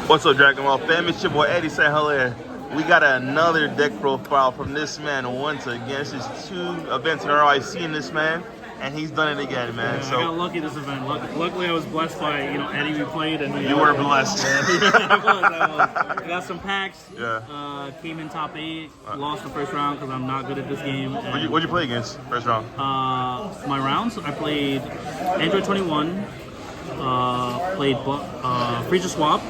What's up, Dragon Ball fam? It's your boy Eddie. Say hello. We got another deck profile from this man once again. This is 2 events in a row I've seen this man, and he's done it again, man. Yeah, I got lucky this event. Luckily, I was blessed by Eddie we played, and you were blessed. I was. I got some packs. Yeah. Came in top 8. Lost the first round because I'm not good at this game. What'd you play against first round? My rounds, I played Android 21. Played Frieza Swap.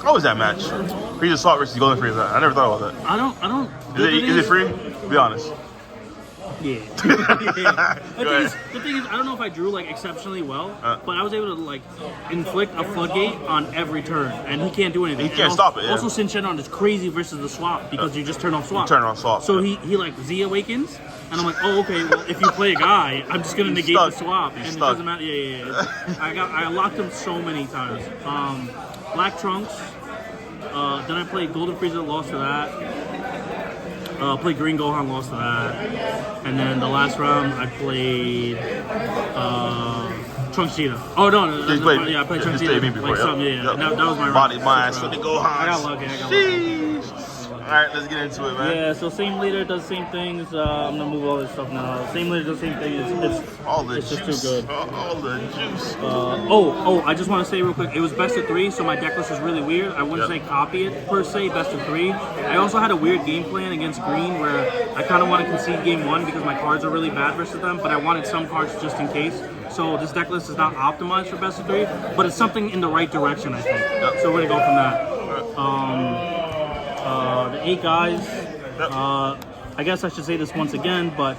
What was that match? Frieza Swap versus Golden Frieza. I never thought about that. I don't. Is it free? Be honest. Yeah. The thing is, I don't know if I drew like exceptionally well, but I was able to like inflict a floodgate on every turn, and he can't do anything. He can't stop it. Yeah. Also, Shin-Shenron is crazy versus the swap because you just turn off swap. You turn off swap. So he like Z awakens, and I'm like, oh okay. Well, if you play a guy, I'm just gonna negate the swap, and it doesn't matter. Yeah. I locked him so many times. Black Trunks. Then I played Golden Frieza, lost to that. Played Green Gohan, lost to that. And then the last round, I played Trunks Cheetah. Oh, no. I played Trunks Cheetah. That was my round. Body, mind, so the Gohan. I got lucky. Alright, let's get into it, man. Yeah, so same leader does the same things. I'm gonna move all this stuff now. Same leader does the same thing. It's just too good. All the juice. I just want to say real quick, it was best of 3, so my deck list is really weird. I wouldn't say copy it per se, best of 3. I also had a weird game plan against Green where I kind of want to concede game 1 because my cards are really bad versus them, but I wanted some cards just in case. So this deck list is not optimized for best of 3, but it's something in the right direction, I think. So we're gonna go from that. The 8 guys. I guess I should say this once again, but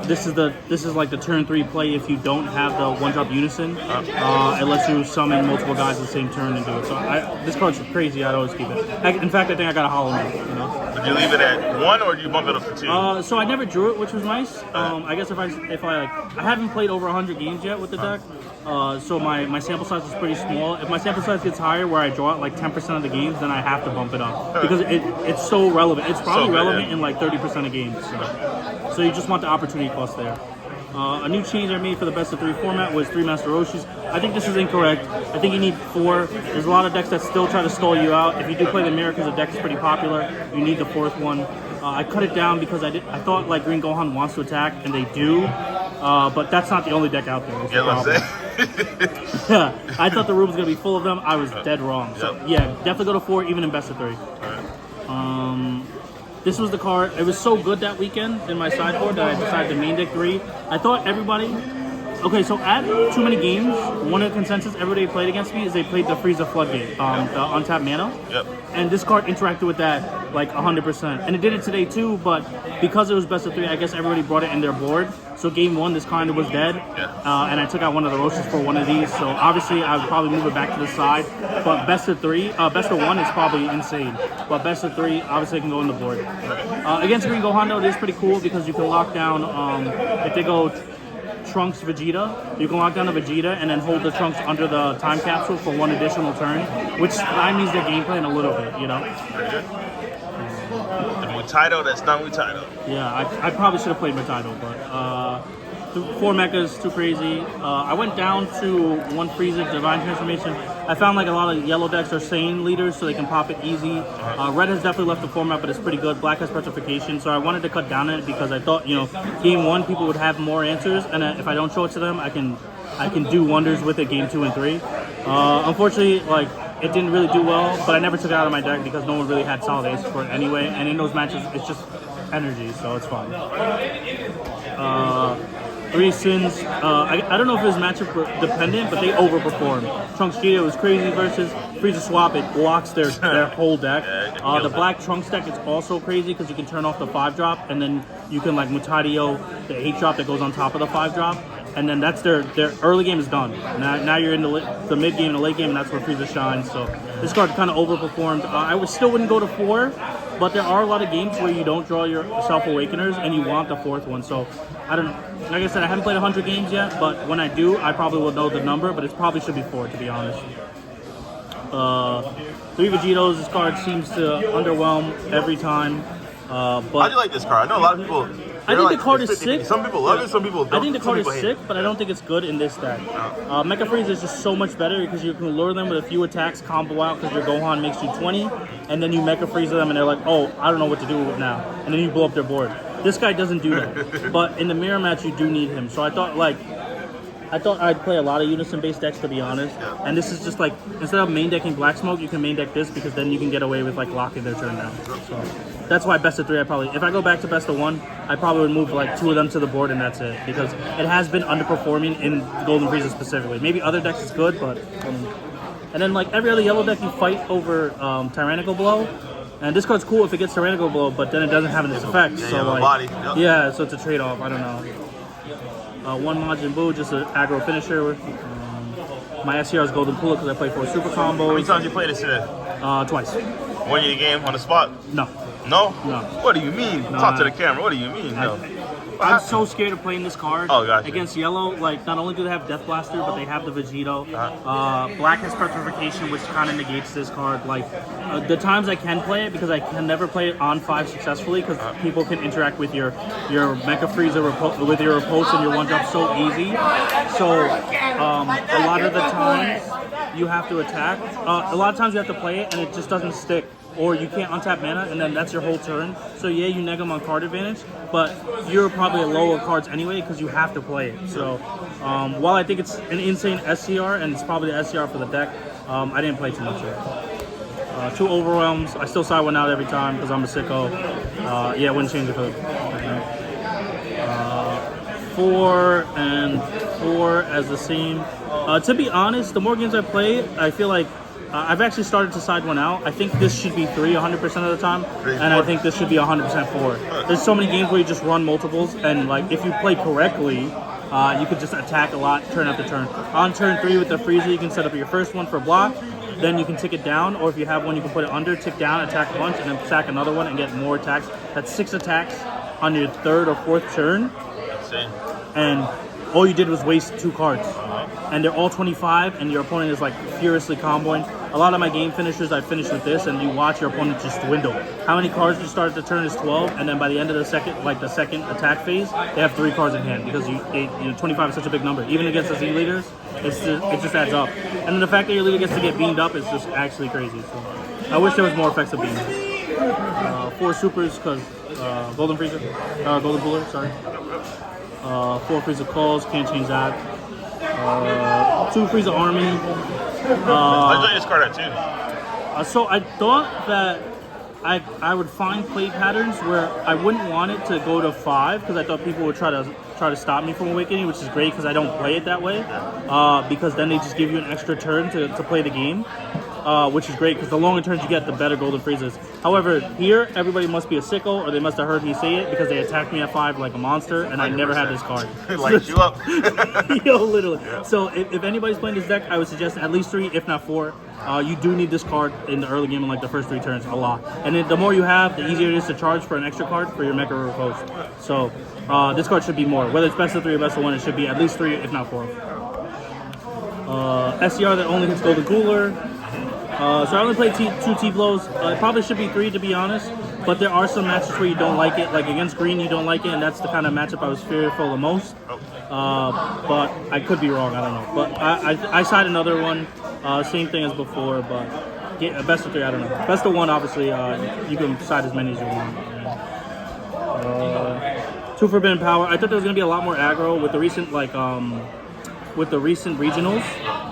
this is like the turn 3 play if you don't have the 1-drop unison. It lets you summon multiple guys at the same turn and do it. So this card's crazy. I'd always keep it. In fact, I think I got a hollow man. You know. Did you leave it at 1 or did you bump it up to 2? So I never drew it, which was nice. I guess if I haven't played over 100 games yet with the deck. So my sample size is pretty small. If my sample size gets higher, where I draw it like 10% of the games, then I have to bump it up because it's so relevant. It's probably relevant in like 30% of games. So you just want the opportunity cost there. A new change I made for the best of 3 format was 3 Master Roshis. I think this is incorrect. I think you need 4. There's a lot of decks that still try to stall you out. If you do play the mirror because the deck is pretty popular, you need the 4th one. I cut it down because I thought like Green Gohan wants to attack, and they do. But that's not the only deck out there. Yeah, I thought the room was going to be full of them. I was dead wrong. So, yeah, definitely go to 4, even in best of 3. This was the card. It was so good that weekend in my sideboard that I decided to main deck 3. I thought everybody... Okay, so at too many games, one of the consensus everybody played against me is they played the Frieza Floodgate, the untapped mana. Yep. And this card interacted with that like 100%. And it did it today too, but because it was best of 3, I guess everybody brought it in their board. So game 1, this kind of was dead. And I took out one of the Roshis for one of these. So obviously I would probably move it back to the side. But best of 1 is probably insane. But best of 3, obviously it can go on the board. Against Green Gohan though, it is pretty cool because you can lock down, if they go Trunks Vegeta, you can lock down the Vegeta and then hold the Trunks under the time capsule for 1 additional turn, which stymies their game plan a little bit, you know? The Mutaito, that's not Mutaito. Yeah, I probably should have played Mutaito, but 4 mechas, too crazy. I went down to 1 Frieza Divine Transformation. I found like a lot of yellow decks are Saiyan leaders, so they can pop it easy. Red has definitely left the format, but it's pretty good. Black has Petrification, so I wanted to cut down on it because I thought, game 1 people would have more answers, and if I don't show it to them, I can do wonders with it game 2 and 3. Unfortunately, like it didn't really do well, but I never took it out of my deck because no one really had solid answers for it anyway. And in those matches, it's just energy, so it's fine. 3 Sins. I don't know if it was matchup dependent, but they overperformed. Trunks Cheetah was crazy versus Frieza Swap. It blocks their whole deck. The Black Trunks deck is also crazy because you can turn off the 5-drop, and then you can like Mutadio the 8-drop that goes on top of the 5-drop. And then that's their early game is done. Now you're in the mid game and the late game, and that's where Frieza shines. So this card kind of overperformed. I still wouldn't go to 4, but there are a lot of games where you don't draw your Self-Awakeners and you want the 4th one. So I don't know. Like I said, I haven't played 100 games yet, but when I do, I probably will know the number, but it probably should be 4, to be honest. 3 Vegetos, this card seems to underwhelm every time. But how do you like this card? I know a lot of people I think the card is 50-50. sick. Some people love it, some people don't. I think the card is Some people sick, hate it. but I don't think it's good in this deck. Mecha Frieza is just so much better because you can lure them with a few attacks, combo out because your Gohan makes you 20, and then you Mecha Frieza them and they're like, oh, I don't know what to do with now, and then you blow up their board. This guy doesn't do that, but in the mirror match you do need him. So I thought I'd play a lot of Unison-based decks, to be honest. Yeah. And this is just like, instead of main decking Black Smoke, you can main deck this because then you can get away with like locking their turn down. So that's why best of 3 if I go back to best of 1, I probably would move like 2 of them to the board and that's it. Because it has been underperforming in Golden Frieza specifically. Maybe other decks is good, but... and then like every other yellow deck you fight over Tyrannical Blow. And this card's cool if it gets Tyrannical Blow, but then it doesn't have its effect. Yeah, so like, body. Yep. yeah, so it's a trade-off. I don't know. One Majin Buu, just an aggro finisher. My SCR is Golden Pula because I play 4 super How many combos. times you played this today? Twice. Won your game on the spot? No. No? No. What do you mean? No, Talk to the camera. What do you mean? No. I'm so scared of playing this card Oh, gotcha. against yellow. Like, not only do they have Death Blaster, but they have the Vegito. Black has Petrification, which kind of negates this card. Like, the times I can play it, because I can never play it on 5 successfully, because people can interact with your Mecha Frieza with your riposte and your one drop so easy. So, a lot of the times you have to attack. A lot of times you have to play it, and it just doesn't stick. Or you can't untap mana, and then that's your whole turn. So yeah, you neg them on card advantage, but you're probably a lower cards anyway because you have to play it. So while I think it's an insane SCR, and it's probably the SCR for the deck, I didn't play too much of it. 2 Overwhelms. I still side one out every time because I'm a sicko. Yeah, wouldn't change it for 4 and 4 as the same. To be honest, the more games I play, I feel like I've actually started to side one out. I think this should be 3 100% of the time, and I think this should be 100% 4. There's so many games where you just run multiples, and like if you play correctly, you could just attack a lot turn after turn. On turn 3 with the Frieza, you can set up your first one for block, then you can tick it down, or if you have one, you can put it under, tick down, attack a bunch, and then sack another one and get more attacks. That's 6 attacks on your 3rd or 4th turn, and all you did was waste 2 cards. And they're all 25, and your opponent is like furiously comboing. A lot of my game finishers I finish with this, and you watch your opponent just dwindle. How many cards you start at the turn is 12, and then by the end of the second attack phase, they have 3 cards in hand because 25 is such a big number. Even against the Z leaders, it just adds up. And then the fact that your leader gets to get beamed up is just actually crazy. So I wish there was more effects of beam. 4 supers because Golden Frieza, Golden Cooler, sorry. 4 Frieza calls, can't change that. 2 Frieza Army. I enjoy this card at 2. So I thought that I would find play patterns where I wouldn't want it to go to 5 because I thought people would try to stop me from awakening, which is great because I don't play it that way. Because then they just give you an extra turn to play the game. Which is great because the longer turns you get, the better Golden Frieza is. However, here, everybody must be a sicko or they must have heard me say it because they attacked me at 5 like a monster and I never had this card. It lights you up. Yo, literally. Yeah. So if anybody's playing this deck, I would suggest at least 3, if not 4. You do need this card in the early game in like the first 3 turns a lot. And then the more you have, the easier it is to charge for an extra card for your Mecha Riposte. So this card should be more. Whether it's best of 3 or best of 1, it should be at least 3, if not 4. SCR that only hits Golden Cooler. So I only played 2 T-blows. It probably should be 3 to be honest, but there are some matches where you don't like it. Like against green, you don't like it, and that's the kind of matchup I was fearful the most. But I could be wrong, I don't know. But I side another one, same thing as before, but best of 3, I don't know. Best of 1, obviously, you can side as many as you want. 2 Forbidden Power. I thought there was going to be a lot more aggro with the recent, regionals.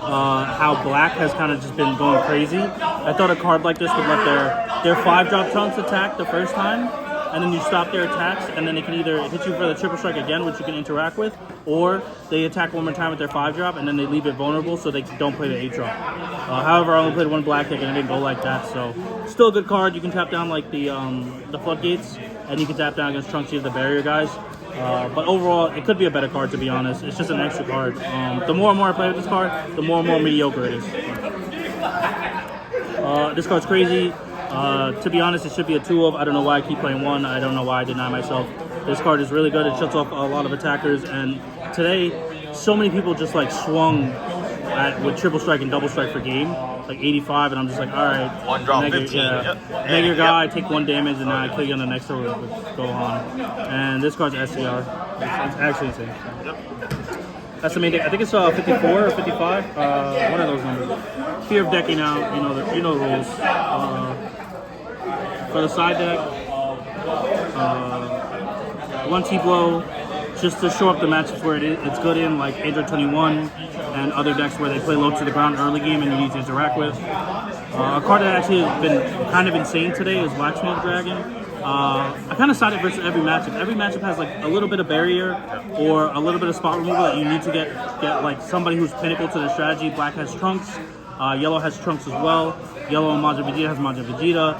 How black has kind of just been going crazy. I thought a card like this would let their 5-drop chunks attack the first time, and then you stop their attacks, and then they can either hit you for the triple strike again, which you can interact with, or they attack one more time with their 5-drop, and then they leave it vulnerable so they don't play the 8-drop. However, I only played 1 black deck, and it didn't go like that, so still a good card. You can tap down like the floodgates, and you can tap down against Trunks, the barrier guys. But overall, it could be a better card, to be honest. It's just an extra card. The more and more I play with this card, the more and more mediocre it is. This card's crazy. To be honest, it should be a 2 of. I don't know why I keep playing 1. I don't know why I deny myself. This card is really good. It shuts off a lot of attackers. And today, so many people just like swung with triple strike and double strike for game, like 85, and I'm just like, all right, One drop, 15. Yeah. Yep. Neg your guy, take 1 damage, and then I kill you on the next turn with Gohan. And this card's SCR. It's actually insane. Yep. That's the main deck. I think it's 54 or 55. One of those numbers. Fear of decking out. You know the rules. For the side deck, 1 T-Blow, just to show up the matchups where it's good in, like Android 21 and other decks where they play low to the ground early game and you need to interact with. A card that actually has been kind of insane today is Black Smoke Dragon. I kind of sided versus every matchup. Every matchup has like a little bit of barrier or a little bit of spot removal that you need to get like somebody who's pinnacle to the strategy. Black has Trunks, yellow has Trunks as well. Yellow and Majin Vegeta has Majin Vegeta.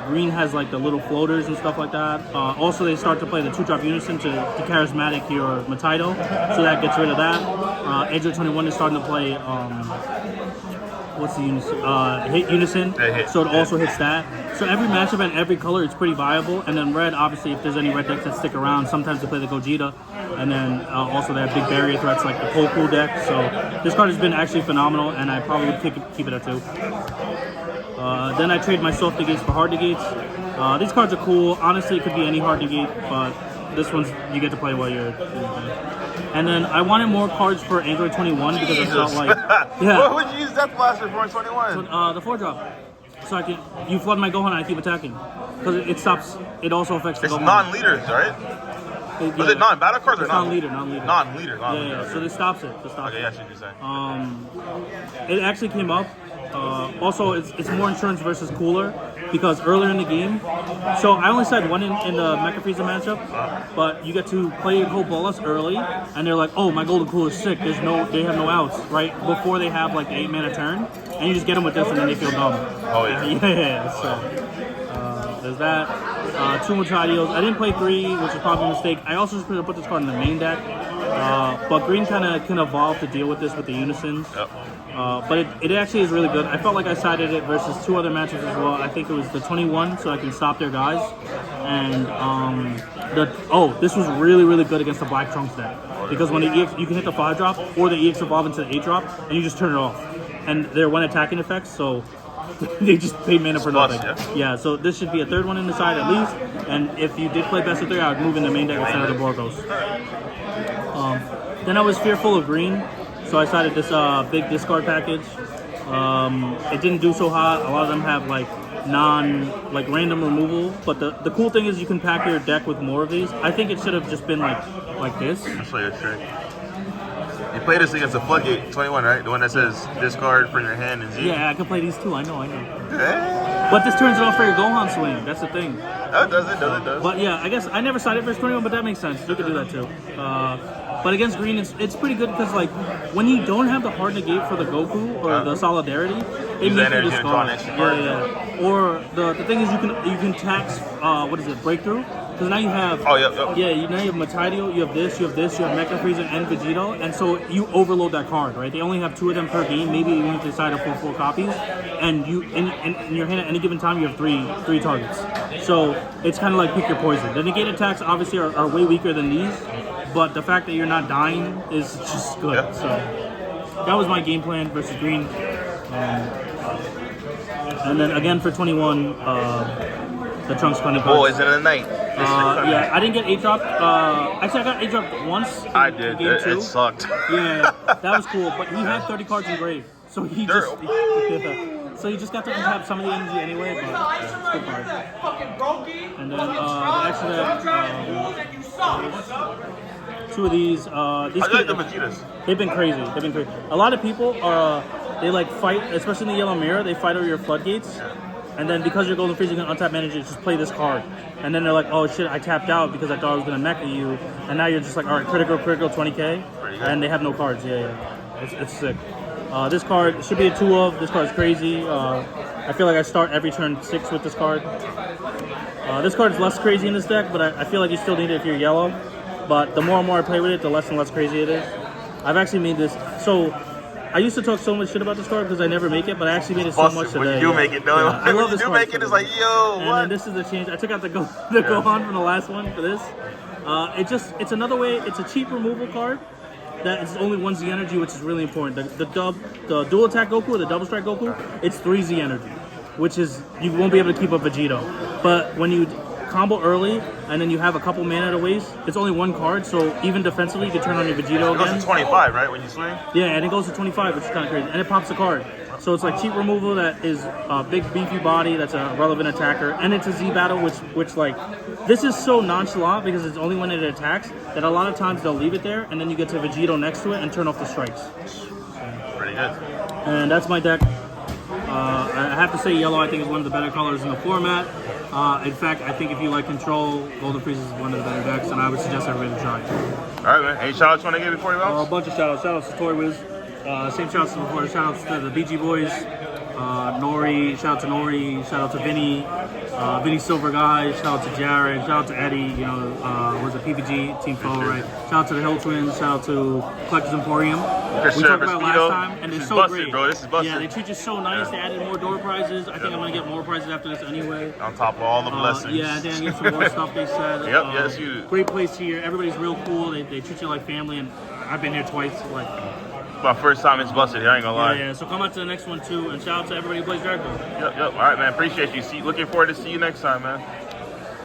Green has like the little floaters and stuff like that. Also, they start to play the 2-drop Unison to charismatic your Mataido, so that gets rid of that. Android 21 is starting to play. What's the Unison? Hit Unison, so it also hits that. So every matchup and every color is pretty viable. And then red, obviously, if there's any red decks that stick around, sometimes they play the Gogeta. And then also they have big barrier threats like the Poku deck. So this card has been actually phenomenal, and I probably would keep it at 2. Then I trade my soft negates for hard negates. These cards are cool. Honestly, it could be any hard negate, but this one's you get to play while you're And then I wanted more cards for Android 21 because I felt like What would you use Death Blaster for in 21? So, the 4-drop. So you flood my Gohan and I keep attacking. Because it stops, it also affects the It's Gohan. non-leaders, right? Was it non-battle cards or non-leader? Non-leader. Yeah. So this stops it. Okay, yeah, what you're saying. It actually came up. Also, it's more insurance versus cooler because earlier in the game, so I only said 1 in the Mecha Frieza matchup, but you get to play your Cold Bolas early, and they're like, oh, my Golden Cooler is sick. They have no outs right before they have like the 8-mana turn, and you just get them with this, and then they feel dumb. Oh yeah. Yeah. So there's that. 2 Machadios. I didn't play 3, which is probably a mistake. I also just put this card in the main deck, but green kind of can evolve to deal with this with the Unisons. Yep. But it actually is really good. I felt like I sided it versus 2 other matches as well. I think it was the 21, so I can stop their guys. And this was really, really good against the Black Trunks deck. Because when the EX, you can hit the 5-drop or the EX evolve into the 8-drop, and you just turn it off. And they're 1 attacking effects, so they just pay mana for nothing. Yeah, so this should be a 3rd one in the side at least. And if you did play best of 3, I would move in the main deck instead of the Borgos. Then I was fearful of green. So I started this big discard package. It didn't do so hot. A lot of them have like random removal. But the cool thing is you can pack your deck with more of these. I think it should have just been like this. I'll show you a trick. You play this against the Floodgate 21, right? The one that says discard from your hand and Z. Yeah, I can play these too. I know. Yeah. But this turns it off for your Gohan swing. That's the thing. Oh, it does. But yeah, I guess I never sided versus 21, but that makes sense. You could do that too. But against green, it's pretty good because like when you don't have the hard negate for the Goku or the Solidarity, they make you discard. Yeah. Or the thing is you can tax breakthrough because now you have now you have Mataido, you have this, you have Mecha Frieza and Vegito, and so you overload that card, right? They only have 2 of them per game, maybe even if they decide to pull 4 copies, and you in your hand at any given time you have three targets. So it's kind of like pick your poison. The negate attacks obviously are way weaker than these. But the fact that you're not dying is just good. Yep. So that was my game plan versus green. And then again for 21, the Trunks kind of. Boys in the night. Yeah, I didn't get 8-drop. Actually, I got 8-drop once. I did. It sucked. Yeah, that was cool. But he had 30 cards in grave, so he just. So you just got to untap some of the energy anyway, but it's good card. And then two of these. I like the Vegetas. They've been crazy. A lot of people are they like fight, especially in the yellow mirror. They fight over your floodgates, and then because you're Golden Frieza, you can untap manager, just play this card. And then they're like, oh shit, I tapped out because I thought I was gonna mecha you, and now you're just like, all right, critical 20k, and they have no cards. Yeah. It's sick. This card should be a 2 of. This card is crazy. I feel like I start every turn 6 with this card. This card is less crazy in this deck, but I feel like you still need it if you're yellow. But the more and more I play with it, the less and less crazy it is. I've actually made this. So I used to talk so much shit about this card because I never make it, but I actually made it so much today. When you do make it, though. I love this card. When you do make it, it's like, yo, and what? then this is the change. I took out the Gohan from the last one for this. It's another way. It's a cheap removal card. that it's only 1 Z energy, which is really important. The dual attack Goku, the double strike Goku, it's 3 Z energy, which is you won't be able to keep up Vegito. But when you combo early and then you have a couple mana to waste, it's only 1 card, so even defensively you can turn on your Vegito again. It goes to 25, right, when you swing? Yeah, and it goes to 25, which is kind of crazy, and it pops a card. So it's like cheap removal that is a big beefy body that's a relevant attacker, and it's a Z battle, which like this is so nonchalant because it's only when it attacks that a lot of times they'll leave it there, and then you get to Vegito next to it and turn off the strikes. Pretty good. And that's my deck. I have to say yellow I think is one of the better colors in the format. In fact, I think if you like control, Golden Frieza is one of the better decks, and I would suggest everybody try it. All right, man. Any shout-outs you want to give before you bounce? A bunch of shout-outs. Shout-outs to Toy Wiz. Same shout-outs as before. Shout-outs to the BG Boys. Nori. Shout-out to Nori. Shout-out to Vinny. Vinny Silver Guy. Shout-out to Jared. Shout-out to Eddie. You know, was it PPG? Team Foe, right? Shout-out to the Hill Twins. Shout-out to Collectors Emporium. We talked about it last time, and they're so busted, great. Bro. This is busted. Yeah, they treat you so nice. They added more door prizes. I think I'm going to get more prizes after this anyway. On top of all the blessings. Yeah, then get some more stuff they said. Yep, yes, you. Great place here. Everybody's real cool. They treat you like family, and I've been here twice. Like, My first time it's busted here, I ain't gonna lie. yeah. So come out to the next one too, and shout out to everybody who plays Dragon Ball. Yep. All right, man. Appreciate you. Looking forward to see you next time, man.